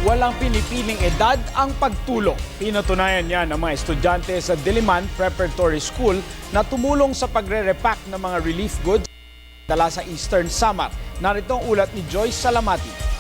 Walang pinipiling edad ang pagtulong. Pinatunayan yan ng mga estudyante sa Diliman Preparatory School na tumulong sa pagre-repack ng mga relief goods dala sa Eastern Samar. Narito ang ulat ni Joyce Salamati.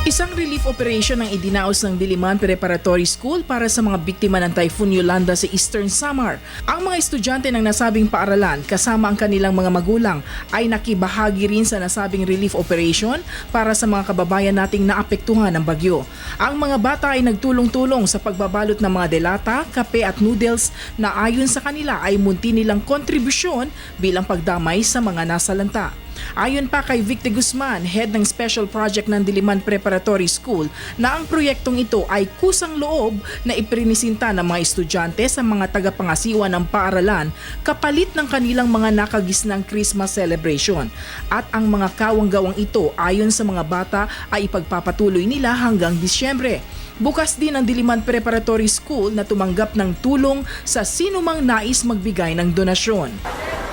Isang relief operation ang idinaos ng Diliman Preparatory School para sa mga biktima ng Typhoon Yolanda sa Eastern Samar. Ang mga estudyante ng nasabing paaralan kasama ang kanilang mga magulang ay nakibahagi rin sa nasabing relief operation para sa mga kababayan nating naapektuhan ng bagyo. Ang mga bata ay nagtulong-tulong sa pagbabalot ng mga delata, kape at noodles na ayon sa kanila ay munti nilang kontribusyon bilang pagdamay sa mga nasalanta. Ayon pa kay Victor Guzman, head ng special project ng Diliman Preparatory School, na ang proyektong ito ay kusang loob na iprinisinta ng mga estudyante sa mga tagapangasiwa ng paaralan kapalit ng kanilang mga nakagisnang Christmas celebration. At ang mga kawang-gawang ito ayon sa mga bata ay ipagpapatuloy nila hanggang Disyembre. Bukas din ang Diliman Preparatory School na tumanggap ng tulong sa sinumang nais magbigay ng donasyon.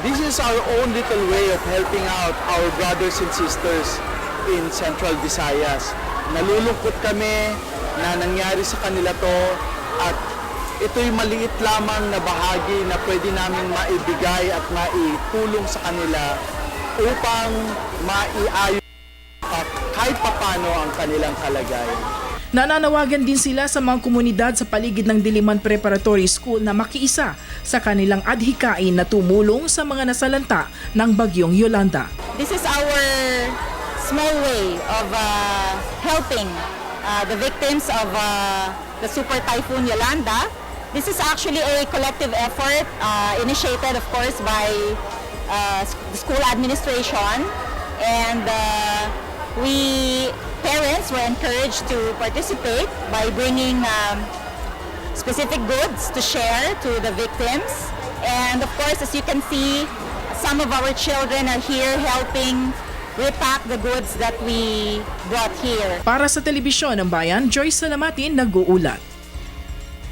This is our own little way of helping out our brothers and sisters in Central Visayas. Nalulungkot kami na nangyari sa kanila to at ito'y maliit lamang na bahagi na pwede namin maibigay at maitulong sa kanila upang maiayos kahit papano ang kanilang kalagayan. Nananawagan din sila sa mga komunidad sa paligid ng Diliman Preparatory School na makiisa sa kanilang adhikain na tumulong sa mga nasalanta ng bagyong Yolanda. This is our small way of helping the victims of the Super Typhoon Yolanda. This is actually a collective effort initiated, of course, by the school administration, and parents were encouraged to participate by bringing specific goods to share to the victims. And of course, as you can see, some of our children are here helping repack the goods that we brought here. Para sa Telebisyon ng Bayan, Joyce Salamatin, nag-uulat.